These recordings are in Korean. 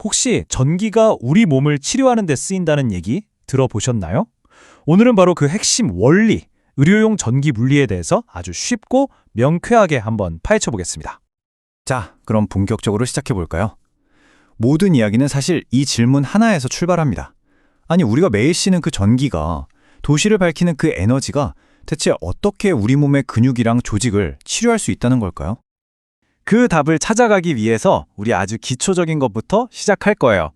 혹시 전기가 우리 몸을 치료하는 데 쓰인다는 얘기 들어보셨나요? 오늘은 바로 그 핵심 원리, 의료용 전기 물리에 대해서 아주 쉽고 명쾌하게 한번 파헤쳐 보겠습니다. 자, 그럼 본격적으로 시작해 볼까요? 모든 이야기는 사실 이 질문 하나에서 출발합니다. 아니, 우리가 매일 쓰는 그 전기가, 도시를 밝히는 그 에너지가 대체 어떻게 우리 몸의 근육이랑 조직을 치료할 수 있다는 걸까요? 그 답을 찾아가기 위해서 우리 아주 기초적인 것부터 시작할 거예요.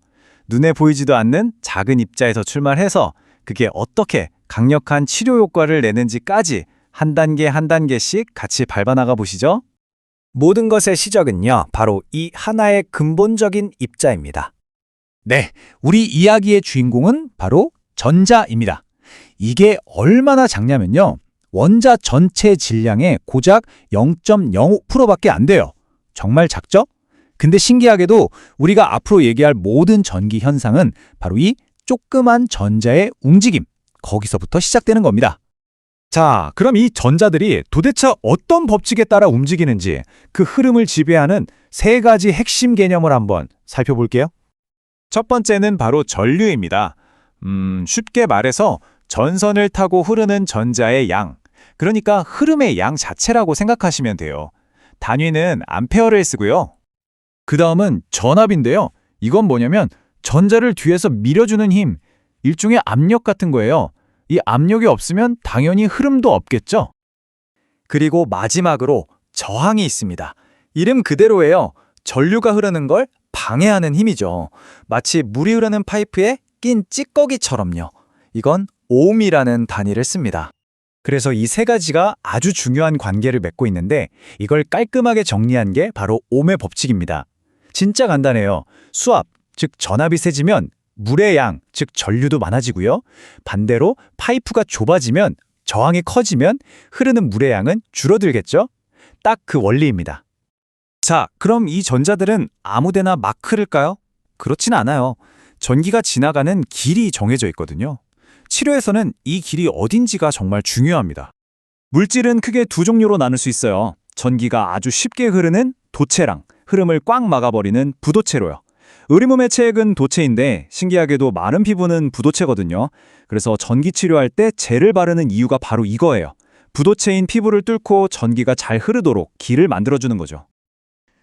눈에 보이지도 않는 작은 입자에서 출발해서 그게 어떻게 강력한 치료 효과를 내는지까지 한 단계 한 단계씩 같이 밟아나가 보시죠. 모든 것의 시작은요, 바로 이 하나의 근본적인 입자입니다. 네, 우리 이야기의 주인공은 바로 전자입니다. 이게 얼마나 작냐면요, 원자 전체 질량의 고작 0.05%밖에 안 돼요. 정말 작죠? 근데 신기하게도 우리가 앞으로 얘기할 모든 전기 현상은 바로 이 조그만 전자의 움직임, 거기서부터 시작되는 겁니다. 자, 그럼 이 전자들이 도대체 어떤 법칙에 따라 움직이는지 그 흐름을 지배하는 세 가지 핵심 개념을 한번 살펴볼게요. 첫 번째는 바로 전류입니다. 쉽게 말해서 전선을 타고 흐르는 전자의 양, 그러니까 흐름의 양 자체라고 생각하시면 돼요. 단위는 암페어를 쓰고요. 그 다음은 전압인데요. 이건 뭐냐면 전자를 뒤에서 밀어주는 힘, 일종의 압력 같은 거예요. 이 압력이 없으면 당연히 흐름도 없겠죠? 그리고 마지막으로 저항이 있습니다. 이름 그대로예요. 전류가 흐르는 걸 방해하는 힘이죠. 마치 물이 흐르는 파이프에 낀 찌꺼기처럼요. 이건 옴이라는 단위를 씁니다. 그래서 이 세 가지가 아주 중요한 관계를 맺고 있는데 이걸 깔끔하게 정리한 게 바로 옴의 법칙입니다. 진짜 간단해요. 수압, 즉 전압이 세지면 물의 양, 즉 전류도 많아지고요. 반대로 파이프가 좁아지면, 저항이 커지면 흐르는 물의 양은 줄어들겠죠? 딱 그 원리입니다. 자, 그럼 이 전자들은 아무데나 막 흐를까요? 그렇진 않아요. 전기가 지나가는 길이 정해져 있거든요. 치료에서는 이 길이 어딘지가 정말 중요합니다. 물질은 크게 두 종류로 나눌 수 있어요. 전기가 아주 쉽게 흐르는 도체랑 흐름을 꽉 막아버리는 부도체로요. 우리 몸의 체액은 도체인데 신기하게도 마른 피부는 부도체거든요. 그래서 전기 치료할 때 젤을 바르는 이유가 바로 이거예요. 부도체인 피부를 뚫고 전기가 잘 흐르도록 길을 만들어주는 거죠.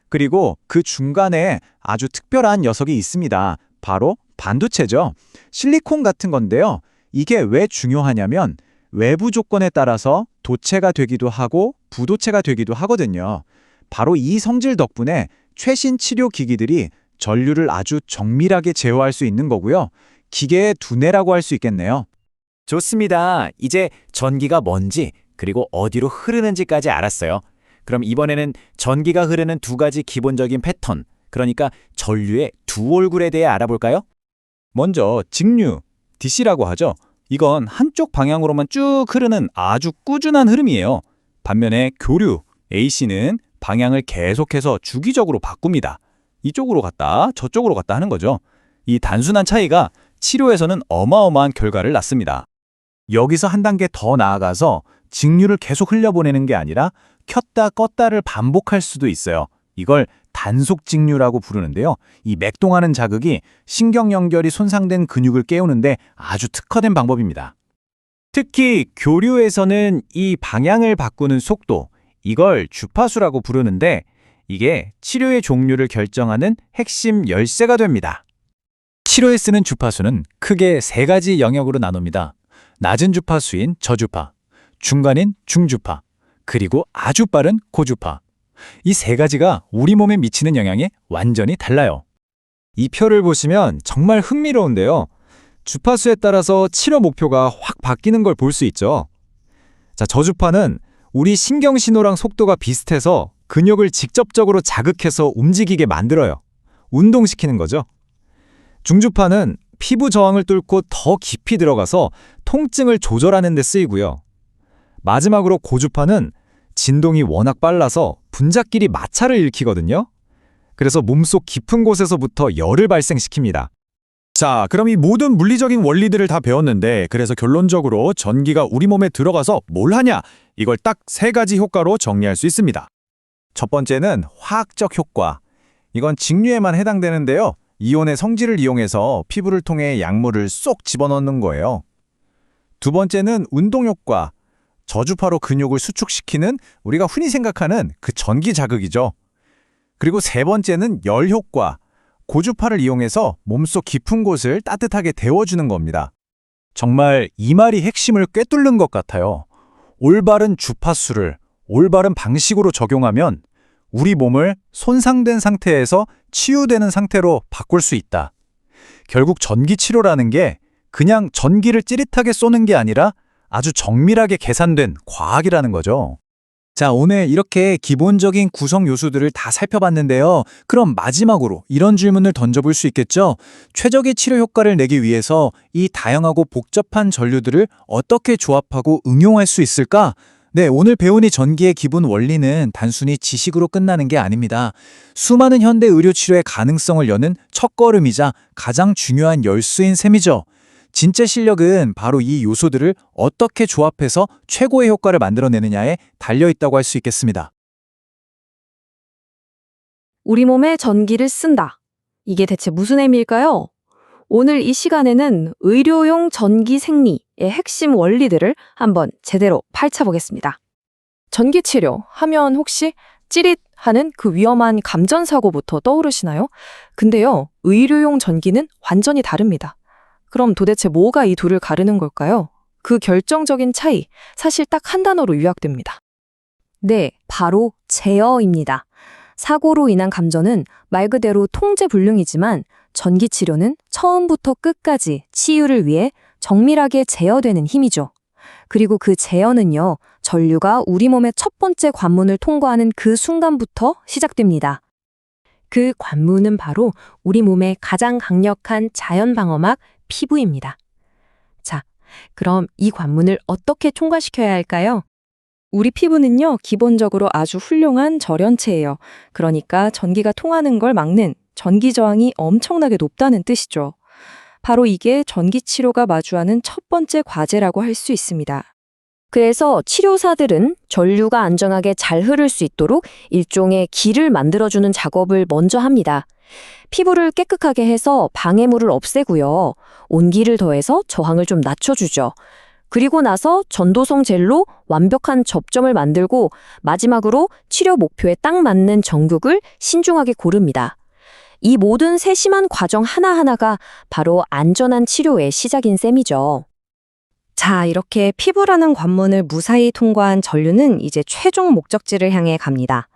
그리고 그 중간에 아주 특별한 녀석이 있습니다. 바로 반도체죠. 실리콘 같은 건데요. 이게 왜 중요하냐면 외부 조건에 따라서 도체가 되기도 하고 부도체가 되기도 하거든요. 바로 이 성질 덕분에 최신 치료 기기들이 전류를 아주 정밀하게 제어할 수 있는 거고요. 기계의 두뇌라고 할 수 있겠네요. 좋습니다. 이제 전기가 뭔지 그리고 어디로 흐르는지까지 알았어요. 그럼 이번에는 전기가 흐르는 두 가지 기본적인 패턴, 그러니까 전류의 두 얼굴에 대해 알아볼까요? 먼저 직류, DC라고 하죠. 이건 한쪽 방향으로만 쭉 흐르는 아주 꾸준한 흐름이에요. 반면에 교류, AC는 방향을 계속해서 주기적으로 바꿉니다. 이쪽으로 갔다 저쪽으로 갔다 하는 거죠. 이 단순한 차이가 치료에서는 어마어마한 결과를 낳습니다. 여기서 한 단계 더 나아가서 직류를 계속 흘려보내는 게 아니라 켰다 껐다를 반복할 수도 있어요. 이걸 단속 직류라고 부르는데요. 이 맥동하는 자극이 신경 연결이 손상된 근육을 깨우는데 아주 특화된 방법입니다. 특히 교류에서는 이 방향을 바꾸는 속도, 이걸 주파수라고 부르는데 이게 치료의 종류를 결정하는 핵심 열쇠가 됩니다. 치료에 쓰는 주파수는 크게 세 가지 영역으로 나눕니다. 낮은 주파수인 저주파, 중간인 중주파, 그리고 아주 빠른 고주파. 이 세 가지가 우리 몸에 미치는 영향이 완전히 달라요. 이 표를 보시면 정말 흥미로운데요. 주파수에 따라서 치료 목표가 확 바뀌는 걸 볼 수 있죠. 자, 저주파는 우리 신경신호랑 속도가 비슷해서 근육을 직접적으로 자극해서 움직이게 만들어요. 운동시키는 거죠. 중주파는 피부 저항을 뚫고 더 깊이 들어가서 통증을 조절하는 데 쓰이고요. 마지막으로 고주파는 진동이 워낙 빨라서 분자끼리 마찰을 일으키거든요. 그래서 몸속 깊은 곳에서부터 열을 발생시킵니다. 자, 그럼 이 모든 물리적인 원리들을 다 배웠는데 그래서 결론적으로 전기가 우리 몸에 들어가서 뭘 하냐? 이걸 딱 세 가지 효과로 정리할 수 있습니다. 첫 번째는 화학적 효과. 이건 직류에만 해당되는데요. 이온의 성질을 이용해서 피부를 통해 약물을 쏙 집어넣는 거예요. 두 번째는 운동 효과. 저주파로 근육을 수축시키는 우리가 흔히 생각하는 그 전기 자극이죠. 그리고 세 번째는 열 효과. 고주파를 이용해서 몸속 깊은 곳을 따뜻하게 데워주는 겁니다. 정말 이 말이 핵심을 꿰뚫는 것 같아요. 올바른 주파수를 올바른 방식으로 적용하면 우리 몸을 손상된 상태에서 치유되는 상태로 바꿀 수 있다. 결국 전기 치료라는 게 그냥 전기를 찌릿하게 쏘는 게 아니라 아주 정밀하게 계산된 과학이라는 거죠. 자, 오늘 이렇게 기본적인 구성 요소들을 다 살펴봤는데요. 그럼 마지막으로 이런 질문을 던져볼 수 있겠죠? 최적의 치료 효과를 내기 위해서 이 다양하고 복잡한 전류들을 어떻게 조합하고 응용할 수 있을까? 네, 오늘 배운 이 전기의 기본 원리는 단순히 지식으로 끝나는 게 아닙니다. 수많은 현대 의료 치료의 가능성을 여는 첫걸음이자 가장 중요한 열쇠인 셈이죠. 진짜 실력은 바로 이 요소들을 어떻게 조합해서 최고의 효과를 만들어내느냐에 달려있다고 할 수 있겠습니다. 우리 몸에 전기를 쓴다. 이게 대체 무슨 의미일까요? 오늘 이 시간에는 의료용 전기 생리의 핵심 원리들을 한번 제대로 파헤쳐보겠습니다. 전기 치료 하면 혹시 찌릿하는 그 위험한 감전사고부터 떠오르시나요? 근데요, 의료용 전기는 완전히 다릅니다. 그럼 도대체 뭐가 이 둘을 가르는 걸까요? 그 결정적인 차이, 사실 딱 한 단어로 요약됩니다. 네, 바로 제어입니다. 사고로 인한 감전은 말 그대로 통제불능이지만 전기 치료는 처음부터 끝까지 치유를 위해 정밀하게 제어되는 힘이죠. 그리고 그 제어는요, 전류가 우리 몸의 첫 번째 관문을 통과하는 그 순간부터 시작됩니다. 그 관문은 바로 우리 몸의 가장 강력한 자연 방어막 피부입니다. 자, 그럼 이 관문을 어떻게 통과시켜야 할까요? 우리 피부는요, 기본적으로 아주 훌륭한 절연체예요. 그러니까 전기가 통하는 걸 막는 전기 저항이 엄청나게 높다는 뜻이죠. 바로 이게 전기 치료가 마주하는 첫 번째 과제라고 할 수 있습니다. 그래서 치료사들은 전류가 안전하게 잘 흐를 수 있도록 일종의 길을 만들어주는 작업을 먼저 합니다. 피부를 깨끗하게 해서 방해물을 없애고요. 온기를 더해서 저항을 좀 낮춰주죠. 그리고 나서 전도성 젤로 완벽한 접점을 만들고 마지막으로 치료 목표에 딱 맞는 전극을 신중하게 고릅니다. 이 모든 세심한 과정 하나하나가 바로 안전한 치료의 시작인 셈이죠. 자, 이렇게 피부라는 관문을 무사히 통과한 전류는 이제 최종 목적지를 향해 갑니다.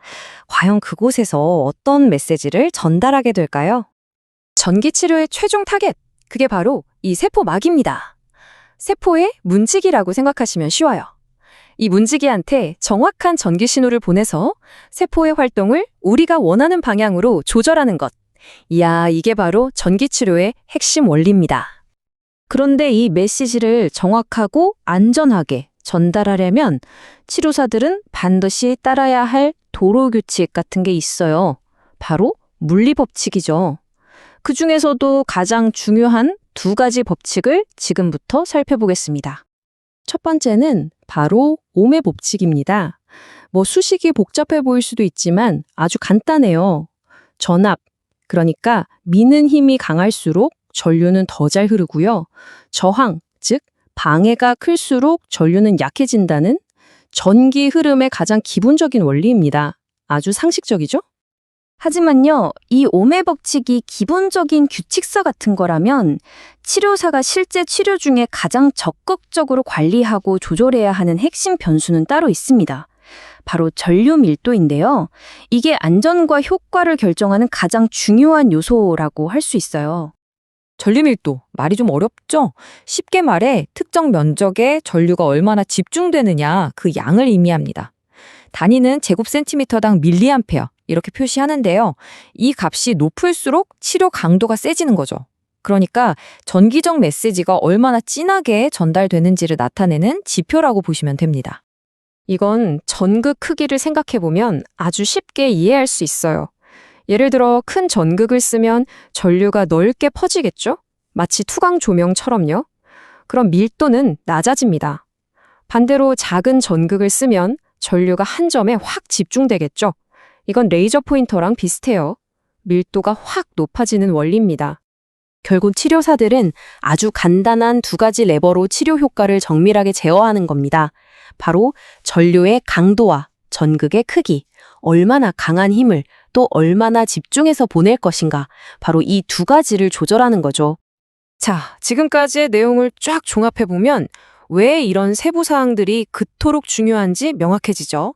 과연 그곳에서 어떤 메시지를 전달하게 될까요? 전기 치료의 최종 타겟, 그게 바로 이 세포막입니다. 세포의 문지기라고 생각하시면 쉬워요. 이 문지기한테 정확한 전기 신호를 보내서 세포의 활동을 우리가 원하는 방향으로 조절하는 것. 이야, 이게 바로 전기 치료의 핵심 원리입니다. 그런데 이 메시지를 정확하고 안전하게 전달하려면 치료사들은 반드시 따라야 할 도로 규칙 같은 게 있어요. 바로 물리법칙이죠. 그 중에서도 가장 중요한 두 가지 법칙을 지금부터 살펴보겠습니다. 첫 번째는 바로 ohm의 법칙입니다. 수식이 복잡해 보일 수도 있지만 아주 간단해요. 전압, 그러니까 미는 힘이 강할수록 전류는 더 잘 흐르고요. 저항, 즉 방해가 클수록 전류는 약해진다는 전기 흐름의 가장 기본적인 원리입니다. 아주 상식적이죠? 하지만요, 이 ohm의 법칙이 기본적인 규칙서 같은 거라면 치료사가 실제 치료 중에 가장 적극적으로 관리하고 조절해야 하는 핵심 변수는 따로 있습니다. 바로 전류 밀도인데요. 이게 안전과 효과를 결정하는 가장 중요한 요소라고 할 수 있어요. 전류 밀도, 말이 좀 어렵죠? 쉽게 말해 특정 면적에 전류가 얼마나 집중되느냐 그 양을 의미합니다. 단위는 제곱센티미터당 밀리암페어 이렇게 표시하는데요. 이 값이 높을수록 치료 강도가 세지는 거죠. 그러니까 전기적 메시지가 얼마나 진하게 전달되는지를 나타내는 지표라고 보시면 됩니다. 이건 전극 크기를 생각해보면 아주 쉽게 이해할 수 있어요. 예를 들어 큰 전극을 쓰면 전류가 넓게 퍼지겠죠? 마치 투광 조명처럼요. 그럼 밀도는 낮아집니다. 반대로 작은 전극을 쓰면 전류가 한 점에 확 집중되겠죠? 이건 레이저 포인터랑 비슷해요. 밀도가 확 높아지는 원리입니다. 결국 치료사들은 아주 간단한 두 가지 레버로 치료 효과를 정밀하게 제어하는 겁니다. 바로 전류의 강도와 전극의 크기, 얼마나 강한 힘을 또 얼마나 집중해서 보낼 것인가, 바로 이 두 가지를 조절하는 거죠. 자, 지금까지의 내용을 쫙 종합해보면 왜 이런 세부 사항들이 그토록 중요한지 명확해지죠.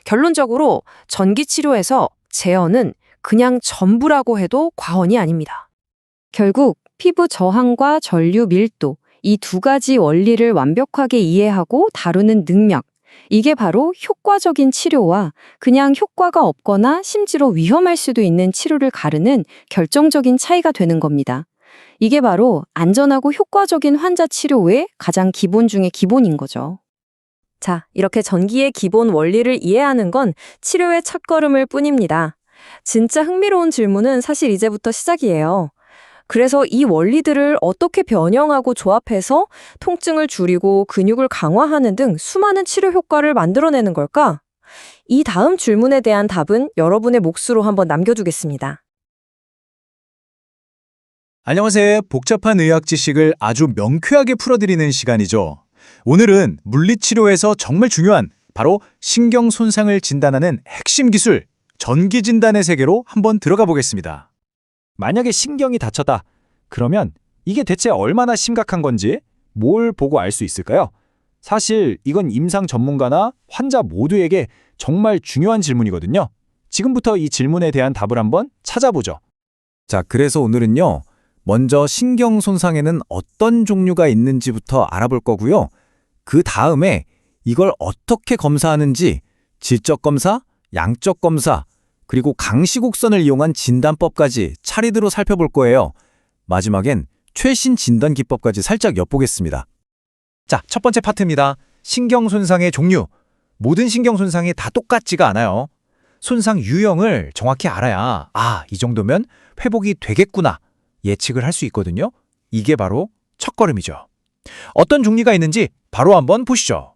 결론적으로 전기치료에서 제어는 그냥 전부라고 해도 과언이 아닙니다. 결국 피부 저항과 전류 밀도, 이 두 가지 원리를 완벽하게 이해하고 다루는 능력, 이게 바로 효과적인 치료와 그냥 효과가 없거나 심지어 위험할 수도 있는 치료를 가르는 결정적인 차이가 되는 겁니다. 이게 바로 안전하고 효과적인 환자 치료의 가장 기본 중의 기본인 거죠. 자, 이렇게 전기의 기본 원리를 이해하는 건 치료의 첫걸음일 뿐입니다. 진짜 흥미로운 질문은 사실 이제부터 시작이에요. 그래서 이 원리들을 어떻게 변형하고 조합해서 통증을 줄이고 근육을 강화하는 등 수많은 치료 효과를 만들어내는 걸까? 이 다음 질문에 대한 답은 여러분의 몫으로 한번 남겨두겠습니다. 안녕하세요. 복잡한 의학 지식을 아주 명쾌하게 풀어드리는 시간이죠. 오늘은 물리치료에서 정말 중요한 바로 신경 손상을 진단하는 핵심 기술, 전기 진단의 세계로 한번 들어가 보겠습니다. 만약에 신경이 다쳤다. 그러면 이게 대체 얼마나 심각한 건지 뭘 보고 알 수 있을까요? 사실 이건 임상 전문가나 환자 모두에게 정말 중요한 질문이거든요. 지금부터 이 질문에 대한 답을 한번 찾아보죠. 자, 그래서 오늘은요. 먼저 신경 손상에는 어떤 종류가 있는지부터 알아볼 거고요. 그 다음에 이걸 어떻게 검사하는지 질적 검사, 양적 검사, 그리고 강시곡선을 이용한 진단법까지 차례대로 살펴볼 거예요. 마지막엔 최신 진단 기법까지 살짝 엿보겠습니다. 자, 첫 번째 파트입니다. 신경 손상의 종류. 모든 신경 손상이 다 똑같지가 않아요. 손상 유형을 정확히 알아야 이 정도면 회복이 되겠구나 예측을 할 수 있거든요. 이게 바로 첫걸음이죠. 어떤 종류가 있는지 바로 한번 보시죠.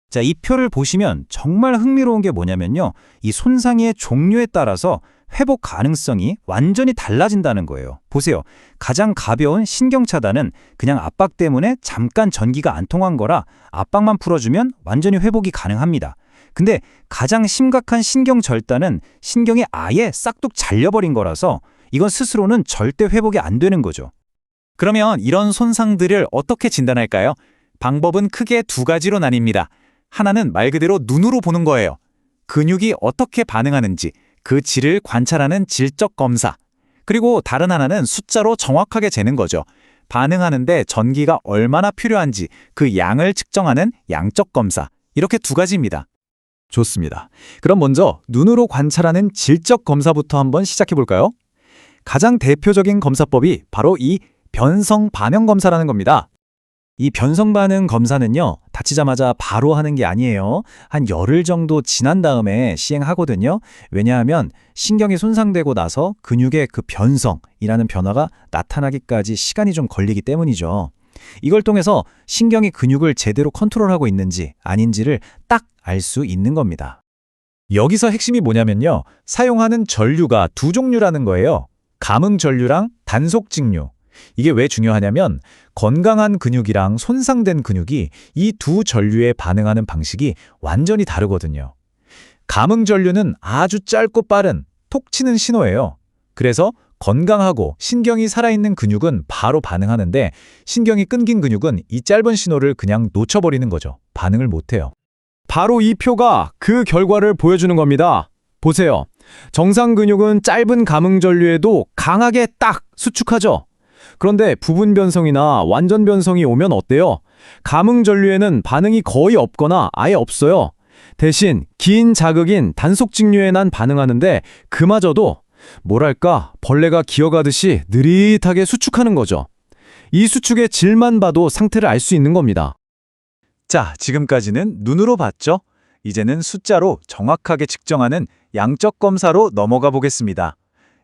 자, 이 표를 보시면 정말 흥미로운 게 뭐냐면요. 이 손상의 종류에 따라서 회복 가능성이 완전히 달라진다는 거예요. 보세요. 가장 가벼운 신경 차단은 그냥 압박 때문에 잠깐 전기가 안 통한 거라 압박만 풀어주면 완전히 회복이 가능합니다. 근데 가장 심각한 신경 절단은 신경이 아예 싹둑 잘려버린 거라서 이건 스스로는 절대 회복이 안 되는 거죠. 그러면 이런 손상들을 어떻게 진단할까요? 방법은 크게 두 가지로 나뉩니다. 하나는 말 그대로 눈으로 보는 거예요. 근육이 어떻게 반응하는지 그 질을 관찰하는 질적 검사. 그리고 다른 하나는 숫자로 정확하게 재는 거죠. 반응하는데 전기가 얼마나 필요한지 그 양을 측정하는 양적 검사. 이렇게 두 가지입니다. 좋습니다. 그럼 먼저 눈으로 관찰하는 질적 검사부터 한번 시작해 볼까요? 가장 대표적인 검사법이 바로 이 변성 반응 검사라는 겁니다. 이 변성 반응 검사는요, 다치자마자 바로 하는 게 아니에요. 한 열흘 정도 지난 다음에 시행하거든요. 왜냐하면 신경이 손상되고 나서 근육의 그 변성이라는 변화가 나타나기까지 시간이 좀 걸리기 때문이죠. 이걸 통해서 신경이 근육을 제대로 컨트롤하고 있는지 아닌지를 딱 알 수 있는 겁니다. 여기서 핵심이 뭐냐면요, 사용하는 전류가 두 종류라는 거예요. 감응 전류랑 단속 직류. 이게 왜 중요하냐면 건강한 근육이랑 손상된 근육이 이 두 전류에 반응하는 방식이 완전히 다르거든요. 감응 전류는 아주 짧고 빠른 톡 치는 신호예요. 그래서 건강하고 신경이 살아있는 근육은 바로 반응하는데 신경이 끊긴 근육은 이 짧은 신호를 그냥 놓쳐버리는 거죠. 반응을 못해요. 바로 이 표가 그 결과를 보여주는 겁니다. 보세요. 정상 근육은 짧은 감응 전류에도 강하게 딱 수축하죠. 그런데 부분 변성이나 완전 변성이 오면 어때요? 감응 전류에는 반응이 거의 없거나 아예 없어요. 대신 긴 자극인 단속 직류에 난 반응하는데 그마저도 뭐랄까 벌레가 기어가듯이 느릿하게 수축하는 거죠. 이 수축의 질만 봐도 상태를 알 수 있는 겁니다. 자, 지금까지는 눈으로 봤죠? 이제는 숫자로 정확하게 측정하는 양적 검사로 넘어가 보겠습니다.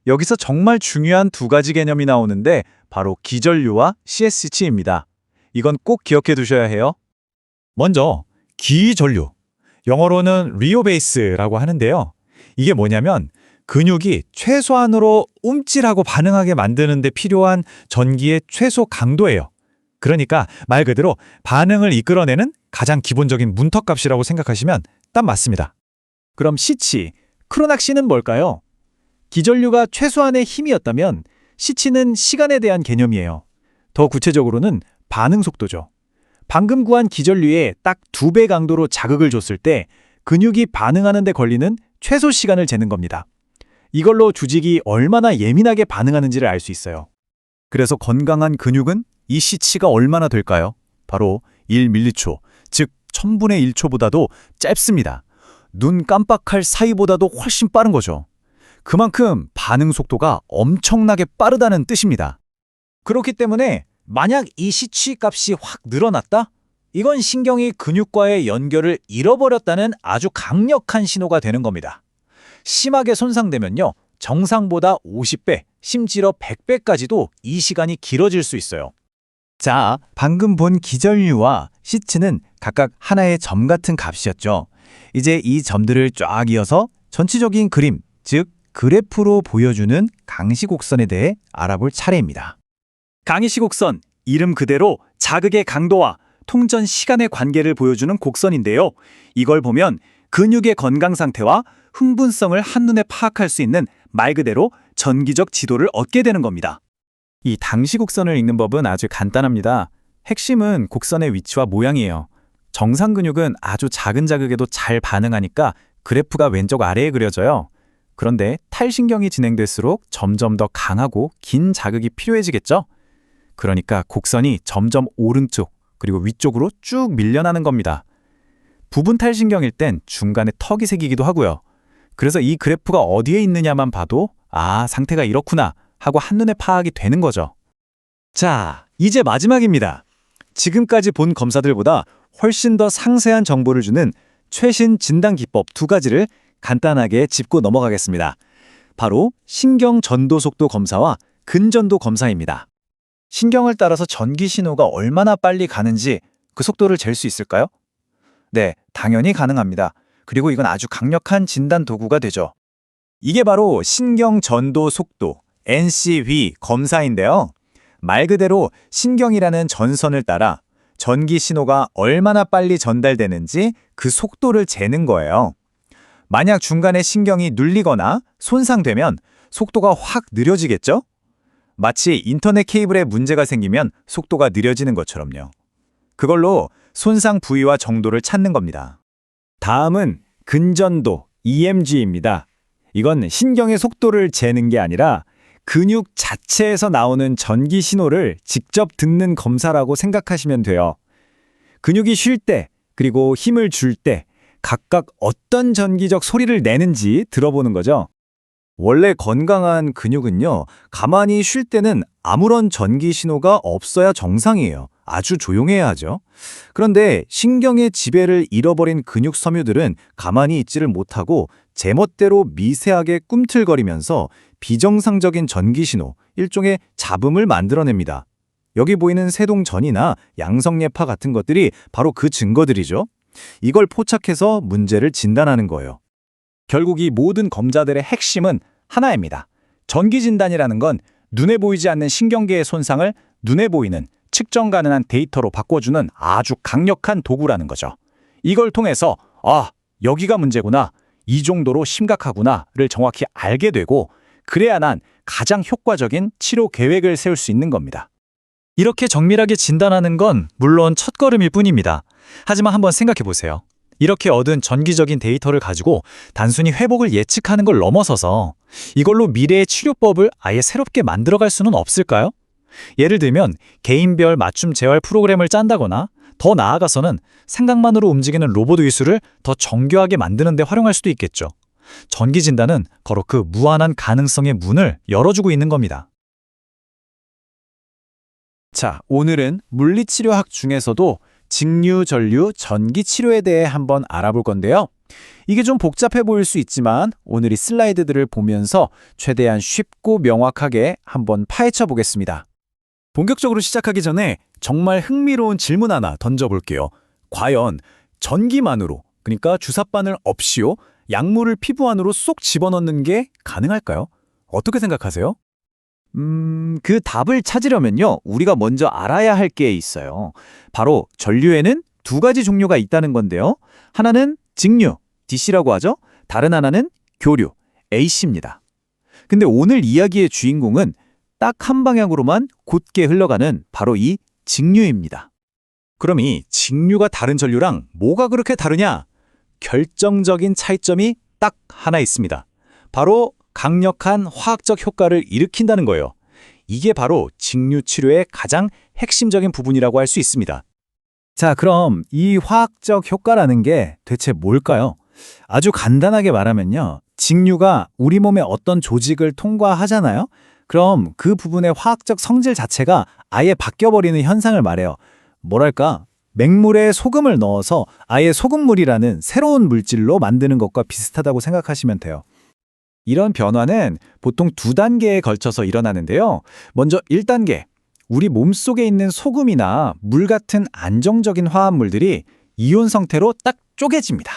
여기서 정말 중요한 두 가지 개념이 나오는데 바로 기전류와 CS치입니다. 이건 꼭 기억해 두셔야 해요. 먼저 기전류, 영어로는 리오베이스라고 하는데요. 이게 뭐냐면 근육이 최소한으로 움찔하고 반응하게 만드는 데 필요한 전기의 최소 강도예요. 그러니까 말 그대로 반응을 이끌어내는 가장 기본적인 문턱값이라고 생각하시면 딱 맞습니다. 그럼 C치, 크로낙시는 뭘까요? 기전류가 최소한의 힘이었다면 C치는 시간에 대한 개념이에요. 더 구체적으로는 반응 속도죠. 방금 구한 기전류에 딱 2배 강도로 자극을 줬을 때 근육이 반응하는 데 걸리는 최소 시간을 재는 겁니다. 이걸로 조직이 얼마나 예민하게 반응하는지를 알 수 있어요. 그래서 건강한 근육은 이 C치가 얼마나 될까요? 바로 1밀리초, 즉 1000분의 1초보다도 짧습니다. 눈 깜빡할 사이보다도 훨씬 빠른 거죠. 그만큼 반응 속도가 엄청나게 빠르다는 뜻입니다. 그렇기 때문에 만약 이 C치 값이 확 늘어났다? 이건 신경이 근육과의 연결을 잃어버렸다는 아주 강력한 신호가 되는 겁니다. 심하게 손상되면요, 정상보다 50배, 심지어 100배까지도 이 시간이 길어질 수 있어요. 자, 방금 본 기전류와 C치는 각각 하나의 점 같은 값이었죠. 이제 이 점들을 쫙 이어서 전체적인 그림, 즉 그래프로 보여주는 강시곡선에 대해 알아볼 차례입니다. 강희시곡선, 이름 그대로 자극의 강도와 통전 시간의 관계를 보여주는 곡선인데요. 이걸 보면 근육의 건강 상태와 흥분성을 한눈에 파악할 수 있는 말 그대로 전기적 지도를 얻게 되는 겁니다. 이 당시곡선을 읽는 법은 아주 간단합니다. 핵심은 곡선의 위치와 모양이에요. 정상 근육은 아주 작은 자극에도 잘 반응하니까 그래프가 왼쪽 아래에 그려져요. 그런데 탈신경이 진행될수록 점점 더 강하고 긴 자극이 필요해지겠죠? 그러니까 곡선이 점점 오른쪽 그리고 위쪽으로 쭉 밀려나는 겁니다. 부분 탈신경일 땐 중간에 턱이 생기기도 하고요. 그래서 이 그래프가 어디에 있느냐만 봐도 아, 상태가 이렇구나 하고 한눈에 파악이 되는 거죠. 자, 이제 마지막입니다. 지금까지 본 검사들보다 훨씬 더 상세한 정보를 주는 최신 진단 기법 2가지를 간단하게 짚고 넘어가겠습니다. 바로 신경 전도 속도 검사와 근전도 검사입니다. 신경을 따라서 전기 신호가 얼마나 빨리 가는지 그 속도를 잴 수 있을까요? 네, 당연히 가능합니다. 그리고 이건 아주 강력한 진단 도구가 되죠. 이게 바로 신경 전도 속도, NCV 검사인데요. 말 그대로 신경이라는 전선을 따라 전기 신호가 얼마나 빨리 전달되는지 그 속도를 재는 거예요. 만약 중간에 신경이 눌리거나 손상되면 속도가 확 느려지겠죠? 마치 인터넷 케이블에 문제가 생기면 속도가 느려지는 것처럼요. 그걸로 손상 부위와 정도를 찾는 겁니다. 다음은 근전도, EMG입니다. 이건 신경의 속도를 재는 게 아니라 근육 자체에서 나오는 전기 신호를 직접 듣는 검사라고 생각하시면 돼요. 근육이 쉴 때, 그리고 힘을 줄 때 각각 어떤 전기적 소리를 내는지 들어보는 거죠. 원래 건강한 근육은요, 가만히 쉴 때는 아무런 전기 신호가 없어야 정상이에요. 아주 조용해야 하죠. 그런데 신경의 지배를 잃어버린 근육 섬유들은 가만히 있지를 못하고 제멋대로 미세하게 꿈틀거리면서 비정상적인 전기 신호, 일종의 잡음을 만들어냅니다. 여기 보이는 세동전이나 양성예파 같은 것들이 바로 그 증거들이죠. 이걸 포착해서 문제를 진단하는 거예요. 결국 이 모든 검사들의 핵심은 하나입니다. 전기 진단이라는 건 눈에 보이지 않는 신경계의 손상을 눈에 보이는 측정 가능한 데이터로 바꿔주는 아주 강력한 도구라는 거죠. 이걸 통해서 아, 여기가 문제구나, 이 정도로 심각하구나를 정확히 알게 되고 그래야 난 가장 효과적인 치료 계획을 세울 수 있는 겁니다. 이렇게 정밀하게 진단하는 건 물론 첫걸음일 뿐입니다. 하지만 한번 생각해 보세요. 이렇게 얻은 전기적인 데이터를 가지고 단순히 회복을 예측하는 걸 넘어서서 이걸로 미래의 치료법을 아예 새롭게 만들어갈 수는 없을까요? 예를 들면 개인별 맞춤 재활 프로그램을 짠다거나 더 나아가서는 생각만으로 움직이는 로봇 의술을 더 정교하게 만드는 데 활용할 수도 있겠죠. 전기 진단은 바로 그 무한한 가능성의 문을 열어주고 있는 겁니다. 자, 오늘은 물리치료학 중에서도 직류, 전류, 전기 치료에 대해 한번 알아볼 건데요. 이게 좀 복잡해 보일 수 있지만 오늘 이 슬라이드들을 보면서 최대한 쉽고 명확하게 한번 파헤쳐 보겠습니다. 본격적으로 시작하기 전에 정말 흥미로운 질문 하나 던져볼게요. 과연 전기만으로, 그러니까 주사바늘 없이요, 약물을 피부 안으로 쏙 집어넣는 게 가능할까요? 어떻게 생각하세요? 그 답을 찾으려면요, 우리가 먼저 알아야 할 게 있어요. 바로 전류에는 두 가지 종류가 있다는 건데요. 하나는 직류, DC라고 하죠. 다른 하나는 교류, AC입니다. 근데 오늘 이야기의 주인공은 딱 한 방향으로만 곧게 흘러가는 바로 이 직류입니다. 그럼 이 직류가 다른 전류랑 뭐가 그렇게 다르냐? 결정적인 차이점이 딱 하나 있습니다. 바로 강력한 화학적 효과를 일으킨다는 거예요. 이게 바로 직류 치료의 가장 핵심적인 부분이라고 할 수 있습니다. 자, 그럼 이 화학적 효과라는 게 대체 뭘까요? 아주 간단하게 말하면요. 직류가 우리 몸의 어떤 조직을 통과하잖아요. 그럼 그 부분의 화학적 성질 자체가 아예 바뀌어버리는 현상을 말해요. 뭐랄까? 맹물에 소금을 넣어서 아예 소금물이라는 새로운 물질로 만드는 것과 비슷하다고 생각하시면 돼요. 이런 변화는 보통 두 단계에 걸쳐서 일어나는데요. 먼저 1단계, 우리 몸속에 있는 소금이나 물 같은 안정적인 화합물들이 이온 상태로 딱 쪼개집니다.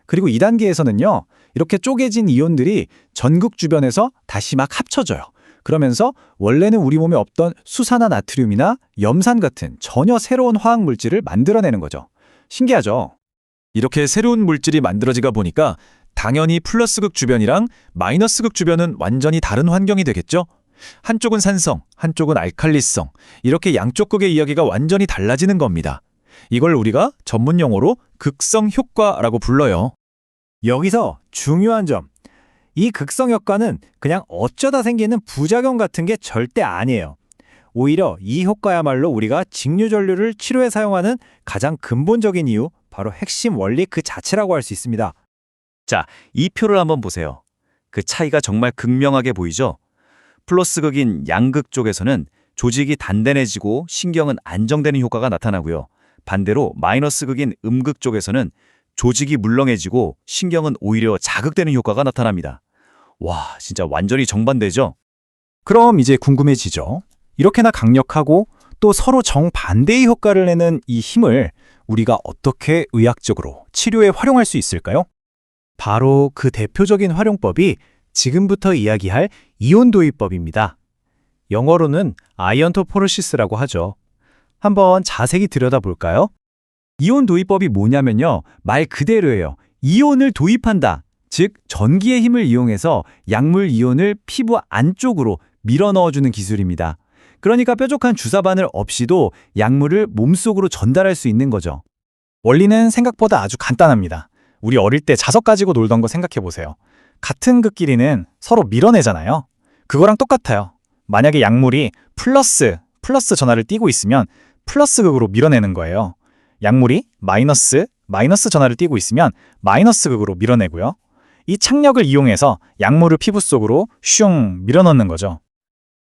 그리고 2단계에서는요, 이렇게 쪼개진 이온들이 전극 주변에서 다시 막 합쳐져요. 그러면서 원래는 우리 몸에 없던 수산화 나트륨이나 염산 같은 전혀 새로운 화학 물질을 만들어내는 거죠. 신기하죠? 이렇게 새로운 물질이 만들어지다 보니까 당연히 플러스극 주변이랑 마이너스극 주변은 완전히 다른 환경이 되겠죠? 한쪽은 산성, 한쪽은 알칼리성, 이렇게 양쪽 극의 이야기가 완전히 달라지는 겁니다. 이걸 우리가 전문 용어로 극성 효과라고 불러요. 여기서 중요한 점, 이 극성 효과는 그냥 어쩌다 생기는 부작용 같은 게 절대 아니에요. 오히려 이 효과야말로 우리가 직류 전류를 치료에 사용하는 가장 근본적인 이유, 바로 핵심 원리 그 자체라고 할 수 있습니다. 자, 이 표를 한번 보세요. 그 차이가 정말 극명하게 보이죠? 플러스극인 양극 쪽에서는 조직이 단단해지고 신경은 안정되는 효과가 나타나고요. 반대로 마이너스극인 음극 쪽에서는 조직이 물렁해지고 신경은 오히려 자극되는 효과가 나타납니다. 와, 진짜 완전히 정반대죠? 그럼 이제 궁금해지죠. 이렇게나 강력하고 또 서로 정반대의 효과를 내는 이 힘을 우리가 어떻게 의학적으로 치료에 활용할 수 있을까요? 바로 그 대표적인 활용법이 지금부터 이야기할 이온 도입법입니다. 영어로는 아이언토포르시스라고 하죠. 한번 자세히 들여다볼까요? 이온 도입법이 뭐냐면요. 말 그대로예요. 이온을 도입한다. 즉 전기의 힘을 이용해서 약물 이온을 피부 안쪽으로 밀어 넣어주는 기술입니다. 그러니까 뾰족한 주사바늘 없이도 약물을 몸속으로 전달할 수 있는 거죠. 원리는 생각보다 아주 간단합니다. 우리 어릴 때 자석 가지고 놀던 거 생각해 보세요. 같은 극끼리는 서로 밀어내잖아요. 그거랑 똑같아요. 만약에 약물이 플러스 전하를 띠고 있으면 플러스 극으로 밀어내는 거예요. 약물이 마이너스 전하를 띠고 있으면 마이너스 극으로 밀어내고요. 이 착력을 이용해서 약물을 피부 속으로 슝 밀어넣는 거죠.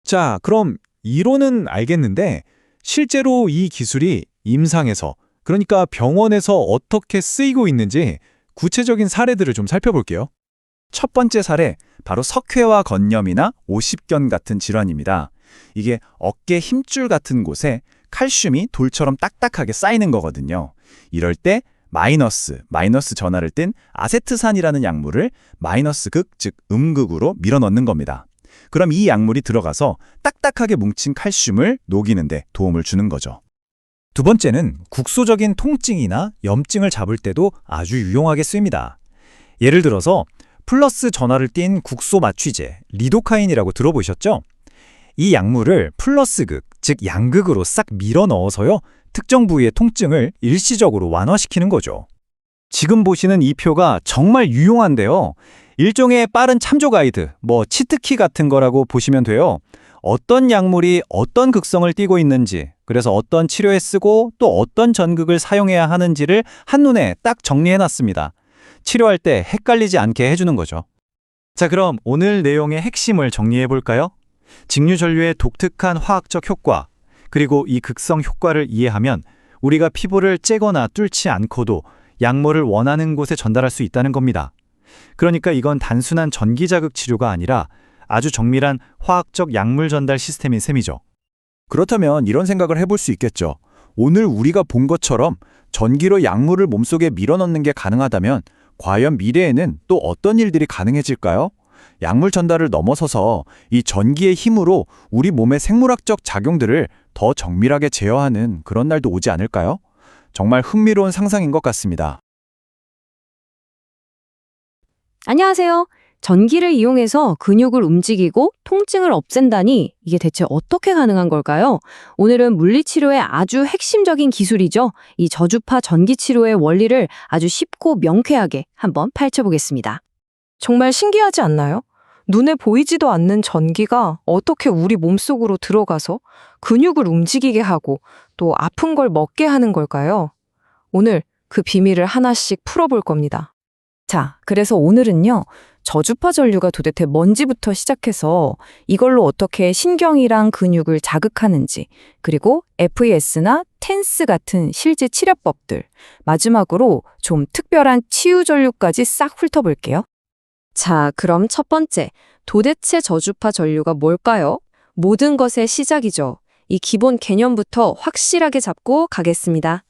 자, 그럼 이론은 알겠는데 실제로 이 기술이 임상에서, 그러니까 병원에서 어떻게 쓰이고 있는지 구체적인 사례들을 좀 살펴볼게요. 첫 번째 사례, 바로 석회화 건염이나 오십견 같은 질환입니다. 이게 어깨 힘줄 같은 곳에 칼슘이 돌처럼 딱딱하게 쌓이는 거거든요. 이럴 때 마이너스 전하를 띤 아세트산이라는 약물을 마이너스 극, 즉 음극으로 밀어넣는 겁니다. 그럼 이 약물이 들어가서 딱딱하게 뭉친 칼슘을 녹이는데 도움을 주는 거죠. 두 번째는 국소적인 통증이나 염증을 잡을 때도 아주 유용하게 쓰입니다. 예를 들어서 플러스 전하를 띤 국소 마취제, 리도카인이라고 들어보셨죠? 이 약물을 플러스극, 즉 양극으로 싹 밀어 넣어서요, 특정 부위의 통증을 일시적으로 완화시키는 거죠. 지금 보시는 이 표가 정말 유용한데요. 일종의 빠른 참조 가이드, 치트키 같은 거라고 보시면 돼요. 어떤 약물이 어떤 극성을 띠고 있는지, 그래서 어떤 치료에 쓰고 또 어떤 전극을 사용해야 하는지를 한눈에 딱 정리해놨습니다. 치료할 때 헷갈리지 않게 해주는 거죠. 자, 그럼 오늘 내용의 핵심을 정리해볼까요? 직류 전류의 독특한 화학적 효과, 그리고 이 극성 효과를 이해하면 우리가 피부를 째거나 뚫지 않고도 약물을 원하는 곳에 전달할 수 있다는 겁니다. 그러니까 이건 단순한 전기자극 치료가 아니라 아주 정밀한 화학적 약물 전달 시스템인 셈이죠. 그렇다면 이런 생각을 해볼 수 있겠죠. 오늘 우리가 본 것처럼 전기로 약물을 몸속에 밀어넣는 게 가능하다면 과연 미래에는 또 어떤 일들이 가능해질까요? 약물 전달을 넘어서서 이 전기의 힘으로 우리 몸의 생물학적 작용들을 더 정밀하게 제어하는 그런 날도 오지 않을까요? 정말 흥미로운 상상인 것 같습니다. 안녕하세요. 전기를 이용해서 근육을 움직이고 통증을 없앤다니 이게 대체 어떻게 가능한 걸까요? 오늘은 물리치료의 아주 핵심적인 기술이죠. 이 저주파 전기치료의 원리를 아주 쉽고 명쾌하게 한번 파헤쳐보겠습니다. 정말 신기하지 않나요? 눈에 보이지도 않는 전기가 어떻게 우리 몸속으로 들어가서 근육을 움직이게 하고 또 아픈 걸 먹게 하는 걸까요? 오늘 그 비밀을 하나씩 풀어볼 겁니다. 자, 그래서 오늘은요, 저주파 전류가 도대체 뭔지부터 시작해서 이걸로 어떻게 신경이랑 근육을 자극하는지, 그리고 FES나 텐스 같은 실제 치료법들, 마지막으로 좀 특별한 치유 전류까지 싹 훑어볼게요. 자, 그럼 첫 번째, 도대체 저주파 전류가 뭘까요? 모든 것의 시작이죠. 이 기본 개념부터 확실하게 잡고 가겠습니다.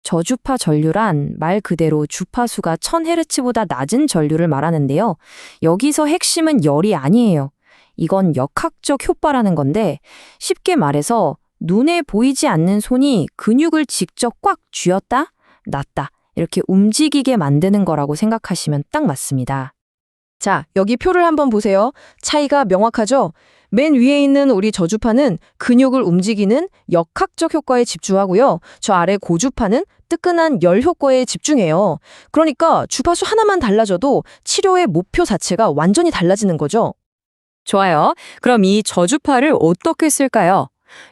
저주파 전류란 말 그대로 주파수가 1000Hz보다 낮은 전류를 말하는데요. 여기서 핵심은 열이 아니에요. 이건 역학적 효과라는 건데 쉽게 말해서 눈에 보이지 않는 손이 근육을 직접 꽉 쥐었다, 놨다 이렇게 움직이게 만드는 거라고 생각하시면 딱 맞습니다. 자, 여기 표를 한번 보세요. 차이가 명확하죠? 맨 위에 있는 우리 저주파는 근육을 움직이는 역학적 효과에 집중하고요. 저 아래 고주파는 뜨끈한 열 효과에 집중해요. 그러니까 주파수 하나만 달라져도 치료의 목표 자체가 완전히 달라지는 거죠. 좋아요. 그럼 이 저주파를 어떻게 쓸까요?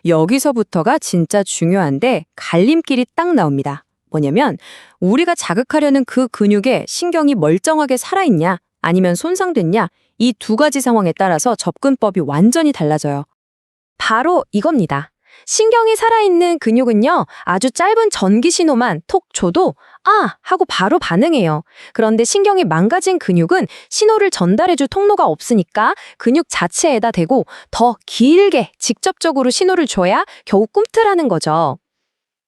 여기서부터가 진짜 중요한데 갈림길이 딱 나옵니다. 뭐냐면 우리가 자극하려는 그 근육에 신경이 멀쩡하게 살아있냐 아니면 손상됐냐 이 두 가지 상황에 따라서 접근법이 완전히 달라져요. 바로 이겁니다. 신경이 살아있는 근육은요, 아주 짧은 전기 신호만 톡 줘도 아! 하고 바로 반응해요. 그런데 신경이 망가진 근육은 신호를 전달해줄 통로가 없으니까 근육 자체에다 대고 더 길게 직접적으로 신호를 줘야 겨우 꿈틀하는 거죠.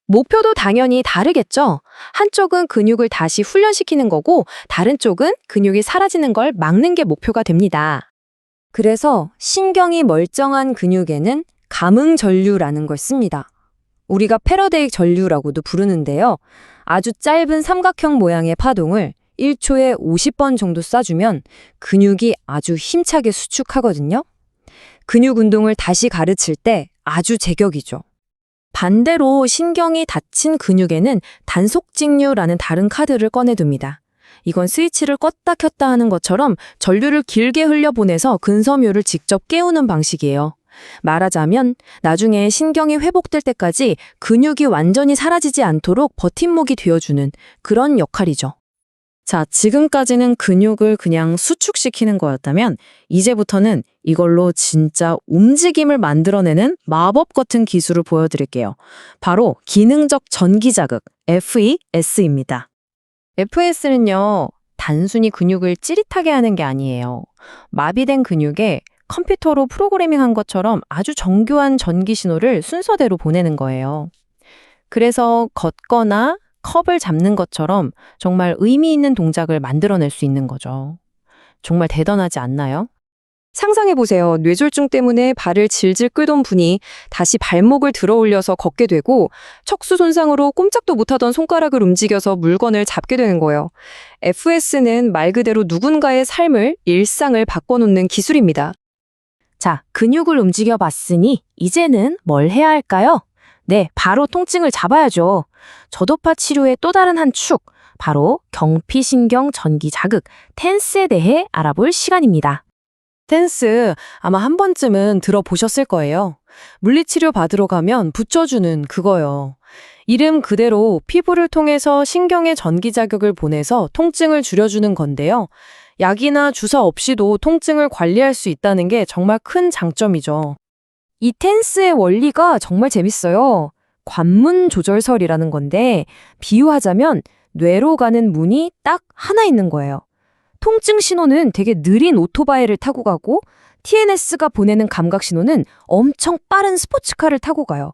목표도 당연히 다르겠죠. 한쪽은 근육을 다시 훈련시키는 거고 다른 쪽은 근육이 사라지는 걸 막는 게 목표가 됩니다. 그래서 신경이 멀쩡한 근육에는 감응 전류라는 걸 씁니다. 우리가 패러데이 전류라고도 부르는데요. 아주 짧은 삼각형 모양의 파동을 1초에 50번 정도 쏴주면 근육이 아주 힘차게 수축하거든요. 근육 운동을 다시 가르칠 때 아주 제격이죠. 반대로 신경이 다친 근육에는 단속직류라는 다른 카드를 꺼내둡니다. 이건 스위치를 껐다 켰다 하는 것처럼 전류를 길게 흘려보내서 근섬유를 직접 깨우는 방식이에요. 말하자면 나중에 신경이 회복될 때까지 근육이 완전히 사라지지 않도록 버팀목이 되어주는 그런 역할이죠. 자, 지금까지는 근육을 그냥 수축시키는 거였다면 이제부터는 이걸로 진짜 움직임을 만들어내는 마법 같은 기술을 보여드릴게요. 바로 기능적 전기 자극, FES입니다. FES는요, 단순히 근육을 찌릿하게 하는 게 아니에요. 마비된 근육에 컴퓨터로 프로그래밍한 것처럼 아주 정교한 전기 신호를 순서대로 보내는 거예요. 그래서 걷거나 컵을 잡는 것처럼 정말 의미 있는 동작을 만들어낼 수 있는 거죠. 정말 대단하지 않나요? 상상해보세요. 뇌졸중 때문에 발을 질질 끌던 분이 다시 발목을 들어 올려서 걷게 되고 척수 손상으로 꼼짝도 못하던 손가락을 움직여서 물건을 잡게 되는 거예요. FS는 말 그대로 누군가의 삶을, 일상을 바꿔놓는 기술입니다. 자, 근육을 움직여봤으니 이제는 뭘 해야 할까요? 네, 바로 통증을 잡아야죠. 저도파 치료의 또 다른 한 축, 바로 경피신경 전기 자극, 텐스에 대해 알아볼 시간입니다. 텐스, 아마 한 번쯤은 들어보셨을 거예요. 물리치료 받으러 가면 붙여주는 그거요. 이름 그대로 피부를 통해서 신경의 전기 자극을 보내서 통증을 줄여주는 건데요. 약이나 주사 없이도 통증을 관리할 수 있다는 게 정말 큰 장점이죠. 이 텐스의 원리가 정말 재밌어요. 관문 조절설이라는 건데 비유하자면 뇌로 가는 문이 딱 하나 있는 거예요. 통증 신호는 되게 느린 오토바이를 타고 가고 TNS가 보내는 감각 신호는 엄청 빠른 스포츠카를 타고 가요.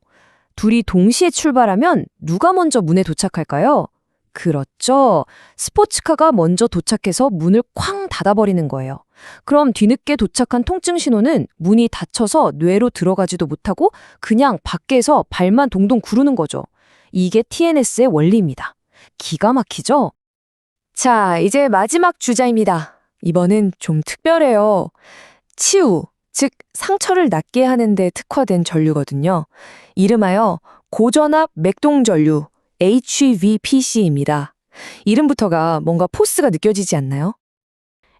둘이 동시에 출발하면 누가 먼저 문에 도착할까요? 그렇죠. 스포츠카가 먼저 도착해서 문을 쾅 닫아버리는 거예요. 그럼 뒤늦게 도착한 통증 신호는 문이 닫혀서 뇌로 들어가지도 못하고 그냥 밖에서 발만 동동 구르는 거죠. 이게 TNS의 원리입니다. 기가 막히죠? 자, 이제 마지막 주자입니다. 이번은 좀 특별해요. 치유, 즉 상처를 낫게 하는 데 특화된 전류거든요. 이름하여 고전압 맥동전류 HVPC입니다. 이름부터가 뭔가 포스가 느껴지지 않나요?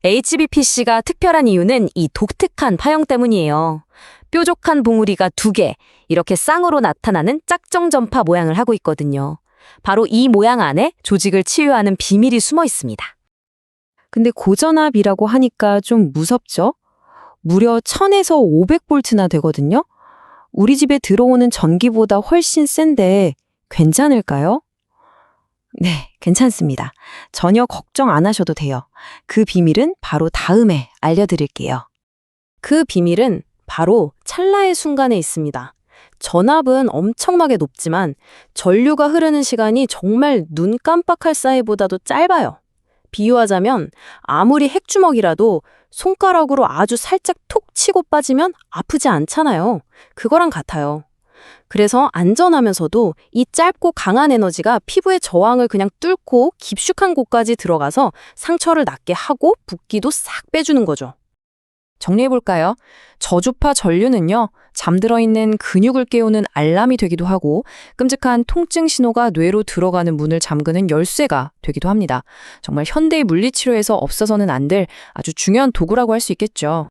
HVPC가 특별한 이유는 이 독특한 파형 때문이에요. 뾰족한 봉우리가 2개, 이렇게 쌍으로 나타나는 짝정 전파 모양을 하고 있거든요. 바로 이 모양 안에 조직을 치유하는 비밀이 숨어 있습니다. 근데 고전압이라고 하니까 좀 무섭죠? 무려 1000에서 500볼트나 되거든요. 우리 집에 들어오는 전기보다 훨씬 센데 괜찮을까요? 네, 괜찮습니다. 전혀 걱정 안 하셔도 돼요. 그 비밀은 바로 다음에 알려드릴게요. 그 비밀은 바로 찰나의 순간에 있습니다. 전압은 엄청나게 높지만 전류가 흐르는 시간이 정말 눈 깜빡할 사이보다도 짧아요. 비유하자면 아무리 핵주먹이라도 손가락으로 아주 살짝 톡 치고 빠지면 아프지 않잖아요. 그거랑 같아요. 그래서 안전하면서도 이 짧고 강한 에너지가 피부의 저항을 그냥 뚫고 깊숙한 곳까지 들어가서 상처를 낫게 하고 붓기도 싹 빼주는 거죠. 정리해볼까요? 저주파 전류는요, 잠들어 있는 근육을 깨우는 알람이 되기도 하고 끔찍한 통증 신호가 뇌로 들어가는 문을 잠그는 열쇠가 되기도 합니다. 정말 현대의 물리치료에서 없어서는 안 될 아주 중요한 도구라고 할 수 있겠죠.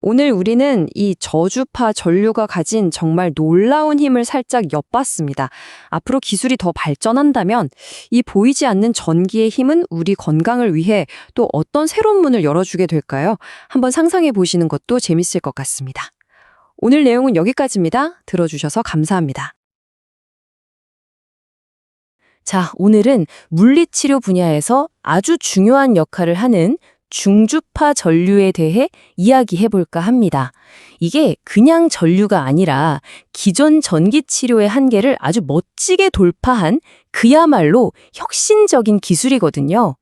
오늘 우리는 이 저주파 전류가 가진 정말 놀라운 힘을 살짝 엿봤습니다. 앞으로 기술이 더 발전한다면 이 보이지 않는 전기의 힘은 우리 건강을 위해 또 어떤 새로운 문을 열어주게 될까요? 한번 상상해 보시는 것도 재밌을 것 같습니다. 오늘 내용은 여기까지입니다. 들어주셔서 감사합니다. 자, 오늘은 물리치료 분야에서 아주 중요한 역할을 하는 중주파 전류에 대해 이야기해볼까 합니다. 이게 그냥 전류가 아니라 기존 전기치료의 한계를 아주 멋지게 돌파한 그야말로 혁신적인 기술이거든요.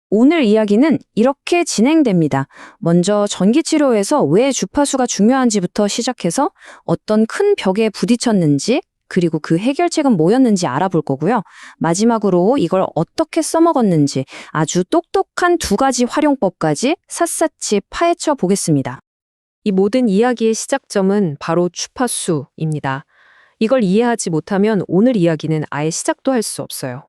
오늘 이야기는 이렇게 진행됩니다. 먼저 전기치료에서 왜 주파수가 중요한지부터 시작해서 어떤 큰 벽에 부딪혔는지, 그리고 그 해결책은 뭐였는지 알아볼 거고요. 마지막으로 이걸 어떻게 써먹었는지 아주 똑똑한 2가지 활용법까지 샅샅이 파헤쳐 보겠습니다. 이 모든 이야기의 시작점은 바로 주파수입니다. 이걸 이해하지 못하면 오늘 이야기는 아예 시작도 할 수 없어요.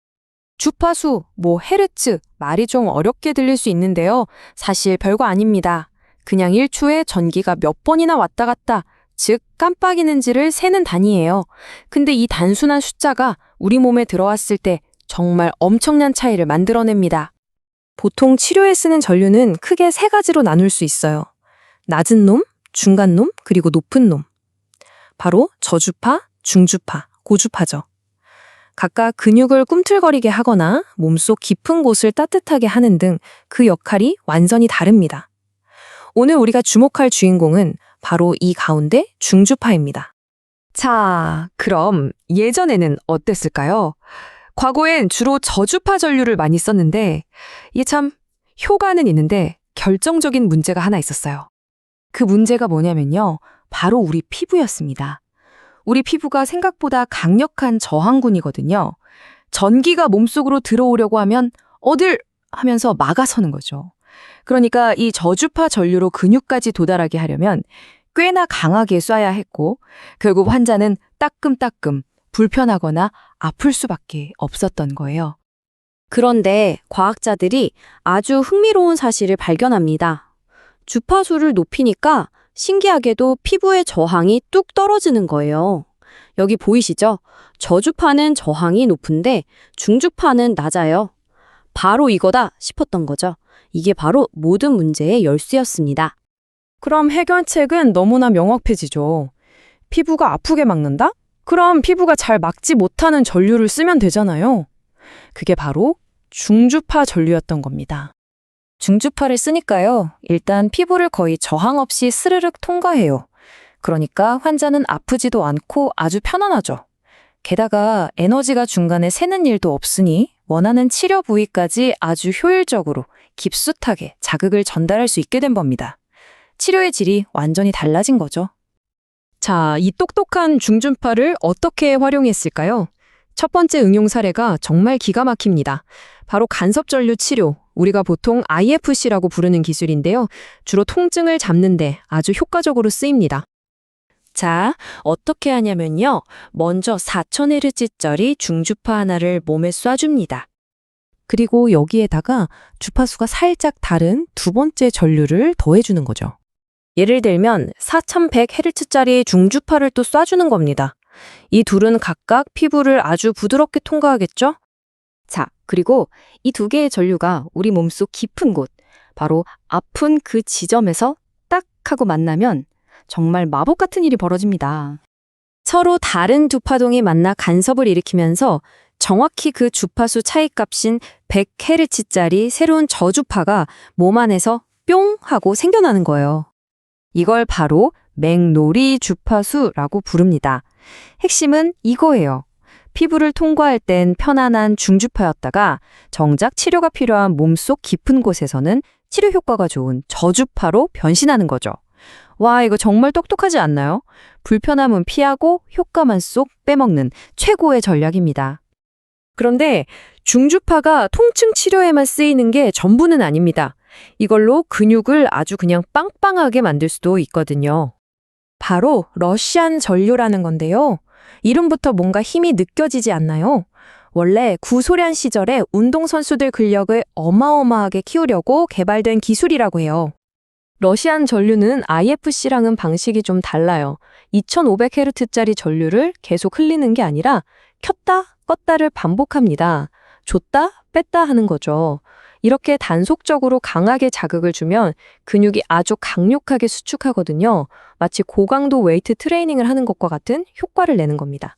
주파수, 헤르츠, 말이 좀 어렵게 들릴 수 있는데요. 사실 별거 아닙니다. 그냥 1초에 전기가 몇 번이나 왔다 갔다, 즉 깜빡이는지를 세는 단위예요. 근데 이 단순한 숫자가 우리 몸에 들어왔을 때 정말 엄청난 차이를 만들어냅니다. 보통 치료에 쓰는 전류는 크게 3가지로 나눌 수 있어요. 낮은 놈, 중간 놈, 그리고 높은 놈. 바로 저주파, 중주파, 고주파죠. 각각 근육을 꿈틀거리게 하거나 몸속 깊은 곳을 따뜻하게 하는 등 그 역할이 완전히 다릅니다. 오늘 우리가 주목할 주인공은 바로 이 가운데 중주파입니다. 자, 그럼 예전에는 어땠을까요? 과거엔 주로 저주파 전류를 많이 썼는데 이게 참 효과는 있는데 결정적인 문제가 하나 있었어요. 그 문제가 뭐냐면요. 바로 우리 피부였습니다. 우리 피부가 생각보다 강력한 저항군이거든요. 전기가 몸속으로 들어오려고 하면 어딜 하면서 막아서는 거죠. 그러니까 이 저주파 전류로 근육까지 도달하게 하려면 꽤나 강하게 쏴야 했고 결국 환자는 따끔따끔 불편하거나 아플 수밖에 없었던 거예요. 그런데 과학자들이 아주 흥미로운 사실을 발견합니다. 주파수를 높이니까 신기하게도 피부의 저항이 뚝 떨어지는 거예요. 여기 보이시죠? 저주파는 저항이 높은데 중주파는 낮아요. 바로 이거다 싶었던 거죠. 이게 바로 모든 문제의 열쇠였습니다. 그럼 해결책은 너무나 명확해지죠. 피부가 아프게 막는다? 그럼 피부가 잘 막지 못하는 전류를 쓰면 되잖아요. 그게 바로 중주파 전류였던 겁니다. 중주파를 쓰니까요. 일단 피부를 거의 저항 없이 스르륵 통과해요. 그러니까 환자는 아프지도 않고 아주 편안하죠. 게다가 에너지가 중간에 새는 일도 없으니 원하는 치료 부위까지 아주 효율적으로 깊숙하게 자극을 전달할 수 있게 된 겁니다. 치료의 질이 완전히 달라진 거죠. 자, 이 똑똑한 중준파를 어떻게 활용했을까요? 첫 번째 응용 사례가 정말 기가 막힙니다. 바로 간섭전류 치료, 우리가 보통 IFC라고 부르는 기술인데요. 주로 통증을 잡는데 아주 효과적으로 쓰입니다. 자, 어떻게 하냐면요. 먼저 4000Hz짜리 중주파 하나를 몸에 쏴줍니다. 그리고 여기에다가 주파수가 살짝 다른 두 번째 전류를 더해주는 거죠. 예를 들면 4100Hz짜리 중주파를 또 쏴주는 겁니다. 이 둘은 각각 피부를 아주 부드럽게 통과하겠죠? 자, 그리고 이 두 개의 전류가 우리 몸속 깊은 곳, 바로 아픈 그 지점에서 딱 하고 만나면 정말 마법 같은 일이 벌어집니다. 서로 다른 두 파동이 만나 간섭을 일으키면서 정확히 그 주파수 차이값인 100Hz짜리 새로운 저주파가 몸 안에서 뿅 하고 생겨나는 거예요. 이걸 바로 맥놀이 주파수라고 부릅니다. 핵심은 이거예요. 피부를 통과할 땐 편안한 중주파였다가 정작 치료가 필요한 몸속 깊은 곳에서는 치료 효과가 좋은 저주파로 변신하는 거죠. 와, 이거 정말 똑똑하지 않나요? 불편함은 피하고 효과만 쏙 빼먹는 최고의 전략입니다. 그런데 중주파가 통증 치료에만 쓰이는 게 전부는 아닙니다. 이걸로 근육을 아주 그냥 빵빵하게 만들 수도 있거든요. 바로 러시안 전류라는 건데요. 이름부터 뭔가 힘이 느껴지지 않나요? 원래 구소련 시절에 운동선수들 근력을 어마어마하게 키우려고 개발된 기술이라고 해요. 러시안 전류는 IFC랑은 방식이 좀 달라요. 2500Hz짜리 전류를 계속 흘리는 게 아니라 켰다 껐다를 반복합니다. 줬다 뺐다 하는 거죠. 이렇게 단속적으로 강하게 자극을 주면 근육이 아주 강력하게 수축하거든요. 마치 고강도 웨이트 트레이닝을 하는 것과 같은 효과를 내는 겁니다.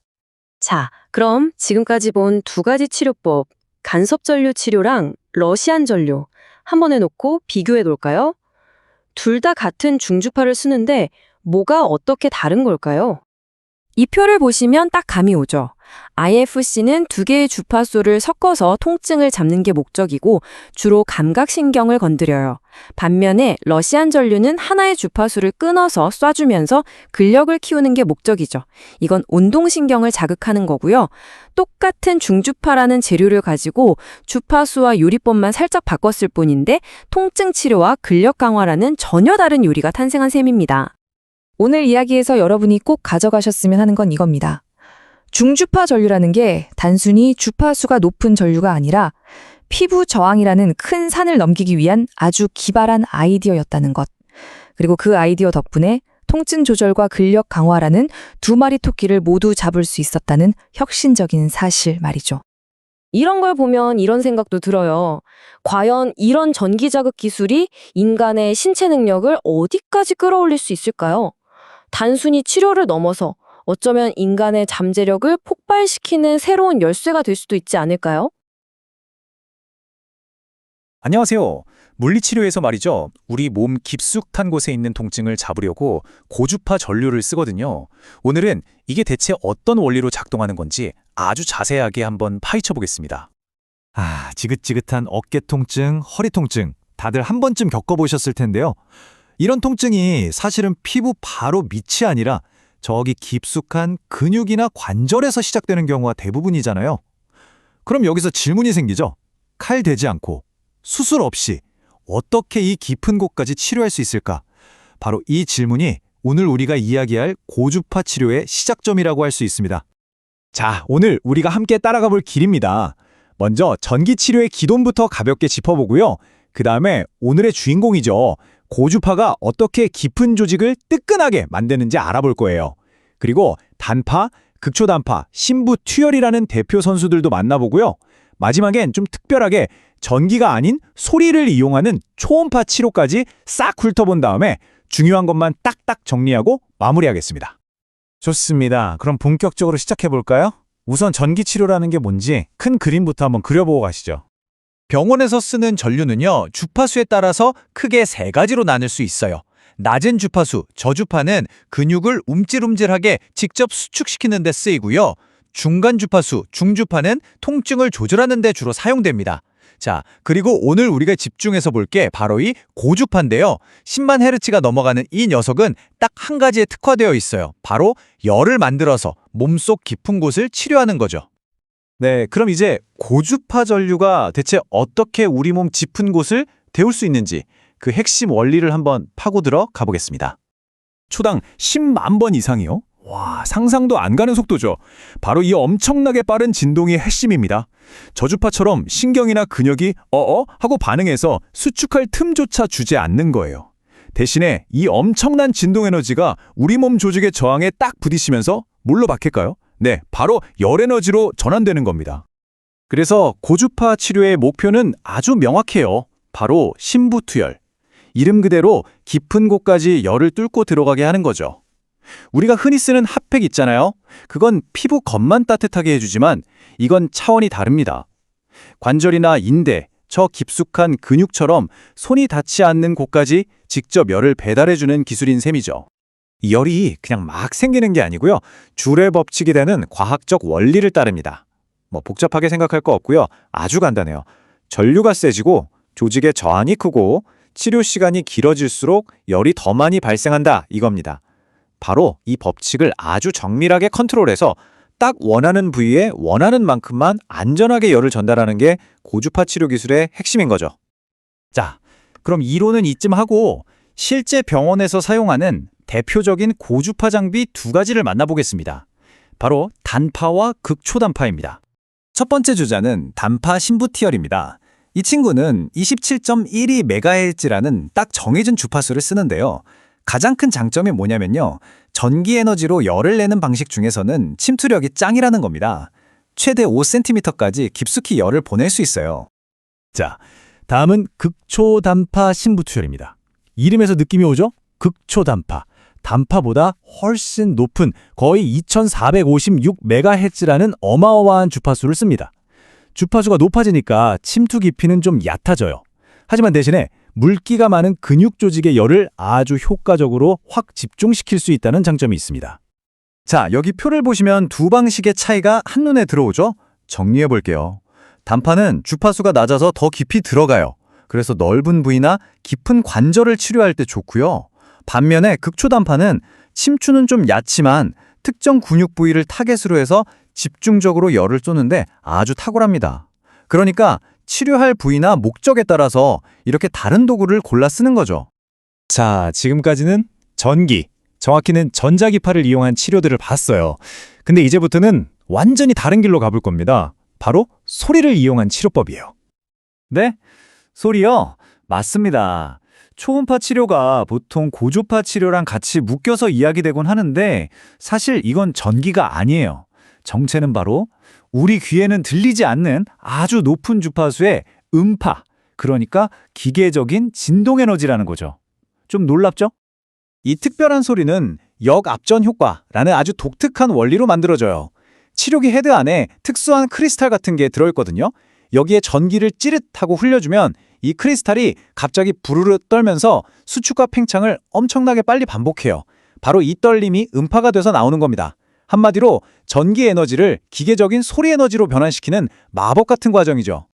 자, 그럼 지금까지 본 두 가지 치료법, 간섭전류 치료랑 러시안 전류 한번 해놓고 비교해 놓을까요? 둘 다 같은 중주파를 쓰는데 뭐가 어떻게 다른 걸까요? 이 표를 보시면 딱 감이 오죠. IFC는 두 개의 주파수를 섞어서 통증을 잡는 게 목적이고 주로 감각신경을 건드려요. 반면에 러시안 전류는 하나의 주파수를 끊어서 쏴주면서 근력을 키우는 게 목적이죠. 이건 운동신경을 자극하는 거고요. 똑같은 중주파라는 재료를 가지고 주파수와 요리법만 살짝 바꿨을 뿐인데 통증 치료와 근력 강화라는 전혀 다른 요리가 탄생한 셈입니다. 오늘 이야기에서 여러분이 꼭 가져가셨으면 하는 건 이겁니다. 중주파 전류라는 게 단순히 주파수가 높은 전류가 아니라 피부 저항이라는 큰 산을 넘기기 위한 아주 기발한 아이디어였다는 것. 그리고 그 아이디어 덕분에 통증 조절과 근력 강화라는 두 마리 토끼를 모두 잡을 수 있었다는 혁신적인 사실 말이죠. 이런 걸 보면 이런 생각도 들어요. 과연 이런 전기 자극 기술이 인간의 신체 능력을 어디까지 끌어올릴 수 있을까요? 단순히 치료를 넘어서 어쩌면 인간의 잠재력을 폭발시키는 새로운 열쇠가 될 수도 있지 않을까요? 안녕하세요. 물리치료에서 말이죠. 우리 몸 깊숙한 곳에 있는 통증을 잡으려고 고주파 전류를 쓰거든요. 오늘은 이게 대체 어떤 원리로 작동하는 건지 아주 자세하게 한번 파헤쳐 보겠습니다. 지긋지긋한 어깨 통증, 허리 통증 다들 한 번쯤 겪어보셨을 텐데요. 이런 통증이 사실은 피부 바로 밑이 아니라 저기 깊숙한 근육이나 관절에서 시작되는 경우가 대부분이잖아요. 그럼 여기서 질문이 생기죠. 칼 대지 않고 수술 없이 어떻게 이 깊은 곳까지 치료할 수 있을까? 바로 이 질문이 오늘 우리가 이야기할 고주파 치료의 시작점이라고 할 수 있습니다. 자, 오늘 우리가 함께 따라가 볼 길입니다. 먼저 전기 치료의 기본부터 가볍게 짚어보고요. 그 다음에 오늘의 주인공이죠. 고주파가 어떻게 깊은 조직을 뜨끈하게 만드는지 알아볼 거예요. 그리고 단파, 극초단파, 심부투열이라는 대표 선수들도 만나보고요. 마지막엔 좀 특별하게 전기가 아닌 소리를 이용하는 초음파 치료까지 싹 훑어본 다음에 중요한 것만 딱딱 정리하고 마무리하겠습니다. 좋습니다. 그럼 본격적으로 시작해볼까요? 우선 전기 치료라는 게 뭔지 큰 그림부터 한번 그려보고 가시죠. 병원에서 쓰는 전류는요, 주파수에 따라서 크게 세 가지로 나눌 수 있어요. 낮은 주파수, 저주파는 근육을 움찔움찔하게 직접 수축시키는 데 쓰이고요. 중간 주파수, 중주파는 통증을 조절하는 데 주로 사용됩니다. 자, 그리고 오늘 우리가 집중해서 볼 게 바로 이 고주파인데요. 10만 헤르츠가 넘어가는 이 녀석은 딱 한 가지에 특화되어 있어요. 바로 열을 만들어서 몸속 깊은 곳을 치료하는 거죠. 네, 그럼 이제 고주파 전류가 대체 어떻게 우리 몸 짚은 곳을 데울 수 있는지 그 핵심 원리를 한번 파고들어 가보겠습니다. 초당 10만 번 이상이요? 와, 상상도 안 가는 속도죠. 바로 이 엄청나게 빠른 진동이 핵심입니다. 저주파처럼 신경이나 근육이 하고 반응해서 수축할 틈조차 주지 않는 거예요. 대신에 이 엄청난 진동 에너지가 우리 몸 조직의 저항에 딱 부딪히면서 뭘로 바뀔까요? 네, 바로 열 에너지로 전환되는 겁니다. 그래서 고주파 치료의 목표는 아주 명확해요. 바로 심부투열. 이름 그대로 깊은 곳까지 열을 뚫고 들어가게 하는 거죠. 우리가 흔히 쓰는 핫팩 있잖아요. 그건 피부 겉만 따뜻하게 해주지만 이건 차원이 다릅니다. 관절이나 인대, 저 깊숙한 근육처럼 손이 닿지 않는 곳까지 직접 열을 배달해주는 기술인 셈이죠. 이 열이 그냥 막 생기는 게 아니고요. 줄의 법칙이 되는 과학적 원리를 따릅니다. 복잡하게 생각할 거 없고요. 아주 간단해요. 전류가 세지고 조직의 저항이 크고 치료 시간이 길어질수록 열이 더 많이 발생한다 이겁니다. 바로 이 법칙을 아주 정밀하게 컨트롤해서 딱 원하는 부위에 원하는 만큼만 안전하게 열을 전달하는 게 고주파 치료 기술의 핵심인 거죠. 자, 그럼 이론은 이쯤 하고 실제 병원에서 사용하는 대표적인 고주파 장비 두 가지를 만나보겠습니다. 바로 단파와 극초단파입니다. 첫 번째 주자는 단파 심부티열입니다. 이 친구는 27.12MHz라는 딱 정해진 주파수를 쓰는데요. 가장 큰 장점이 뭐냐면요. 전기 에너지로 열을 내는 방식 중에서는 침투력이 짱이라는 겁니다. 최대 5cm까지 깊숙이 열을 보낼 수 있어요. 자, 다음은 극초단파 심부투열입니다. 이름에서 느낌이 오죠? 극초단파. 단파보다 훨씬 높은 거의 2456MHz라는 어마어마한 주파수를 씁니다. 주파수가 높아지니까 침투 깊이는 좀 얕아져요. 하지만 대신에 물기가 많은 근육 조직의 열을 아주 효과적으로 확 집중시킬 수 있다는 장점이 있습니다. 자, 여기 표를 보시면 두 방식의 차이가 한눈에 들어오죠? 정리해 볼게요. 단파는 주파수가 낮아서 더 깊이 들어가요. 그래서 넓은 부위나 깊은 관절을 치료할 때 좋고요. 반면에 극초단파는 침투는 좀 얕지만 특정 근육 부위를 타겟으로 해서 집중적으로 열을 쏘는데 아주 탁월합니다. 그러니까 치료할 부위나 목적에 따라서 이렇게 다른 도구를 골라 쓰는 거죠. 자, 지금까지는 전기, 정확히는 전자기파를 이용한 치료들을 봤어요. 근데 이제부터는 완전히 다른 길로 가볼 겁니다. 바로 소리를 이용한 치료법이에요. 네? 소리요? 맞습니다. 초음파 치료가 보통 고주파 치료랑 같이 묶여서 이야기되곤 하는데 사실 이건 전기가 아니에요. 정체는 바로 우리 귀에는 들리지 않는 아주 높은 주파수의 음파, 그러니까 기계적인 진동 에너지라는 거죠. 좀 놀랍죠? 이 특별한 소리는 역압전 효과라는 아주 독특한 원리로 만들어져요. 치료기 헤드 안에 특수한 크리스탈 같은 게 들어있거든요. 여기에 전기를 찌릿하고 흘려주면 이 크리스탈이 갑자기 부르르 떨면서 수축과 팽창을 엄청나게 빨리 반복해요. 바로 이 떨림이 음파가 돼서 나오는 겁니다. 한마디로 전기 에너지를 기계적인 소리 에너지로 변환시키는 마법 같은 과정이죠.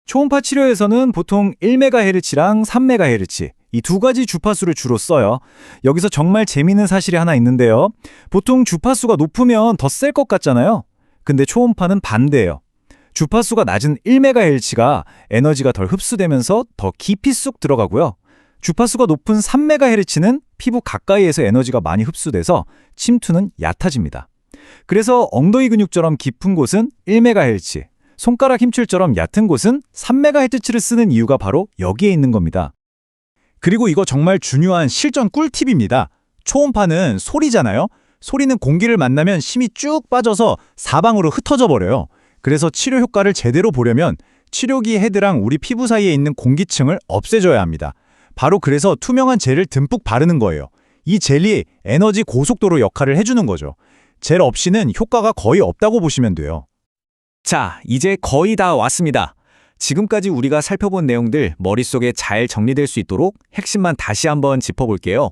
초음파 치료에서는 보통 1MHz랑 3MHz 이 두 가지 주파수를 주로 써요. 여기서 정말 재미있는 사실이 하나 있는데요. 보통 주파수가 높으면 더 셀 것 같잖아요. 근데 초음파는 반대예요. 주파수가 낮은 1MHz가 에너지가 덜 흡수되면서 더 깊이 쑥 들어가고요. 주파수가 높은 3MHz는 피부 가까이에서 에너지가 많이 흡수돼서 침투는 얕아집니다. 그래서 엉덩이 근육처럼 깊은 곳은 1MHz, 손가락 힘줄처럼 얕은 곳은 3MHz를 쓰는 이유가 바로 여기에 있는 겁니다. 그리고 이거 정말 중요한 실전 꿀팁입니다. 초음파는 소리잖아요. 소리는 공기를 만나면 힘이 쭉 빠져서 사방으로 흩어져 버려요. 그래서 치료 효과를 제대로 보려면 치료기 헤드랑 우리 피부 사이에 있는 공기층을 없애줘야 합니다. 바로 그래서 투명한 젤을 듬뿍 바르는 거예요. 이 젤이 에너지 고속도로 역할을 해주는 거죠. 젤 없이는 효과가 거의 없다고 보시면 돼요. 자, 이제 거의 다 왔습니다. 지금까지 우리가 살펴본 내용들 머릿속에 잘 정리될 수 있도록 핵심만 다시 한번 짚어볼게요.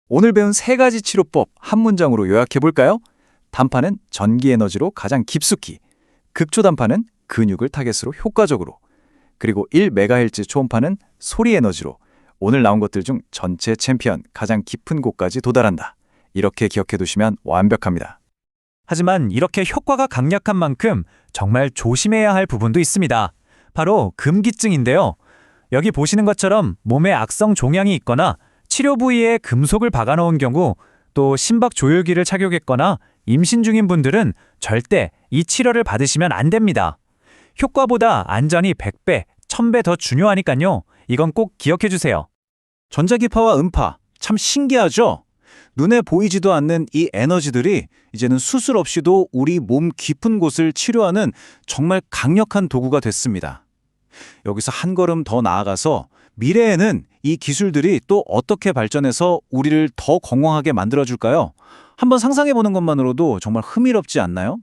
오늘 배운 세 가지 치료법 한 문장으로 요약해볼까요? 단파는 전기 에너지로 가장 깊숙이, 극초단파는 근육을 타겟으로 효과적으로, 그리고 1MHz 초음파는 소리 에너지로 오늘 나온 것들 중 전체 챔피언 가장 깊은 곳까지 도달한다. 이렇게 기억해 두시면 완벽합니다. 하지만 이렇게 효과가 강력한 만큼 정말 조심해야 할 부분도 있습니다. 바로 금기증인데요. 여기 보시는 것처럼 몸에 악성 종양이 있거나 치료 부위에 금속을 박아놓은 경우, 또 심박 조율기를 착용했거나 임신 중인 분들은 절대 이 치료를 받으시면 안 됩니다. 효과보다 안전이 100배, 1000배 더 중요하니까요. 이건 꼭 기억해 주세요. 전자기파와 음파, 참 신기하죠? 눈에 보이지도 않는 이 에너지들이 이제는 수술 없이도 우리 몸 깊은 곳을 치료하는 정말 강력한 도구가 됐습니다. 여기서 한 걸음 더 나아가서 미래에는 이 기술들이 또 어떻게 발전해서 우리를 더 건강하게 만들어줄까요? 한번 상상해보는 것만으로도 정말 흥미롭지 않나요?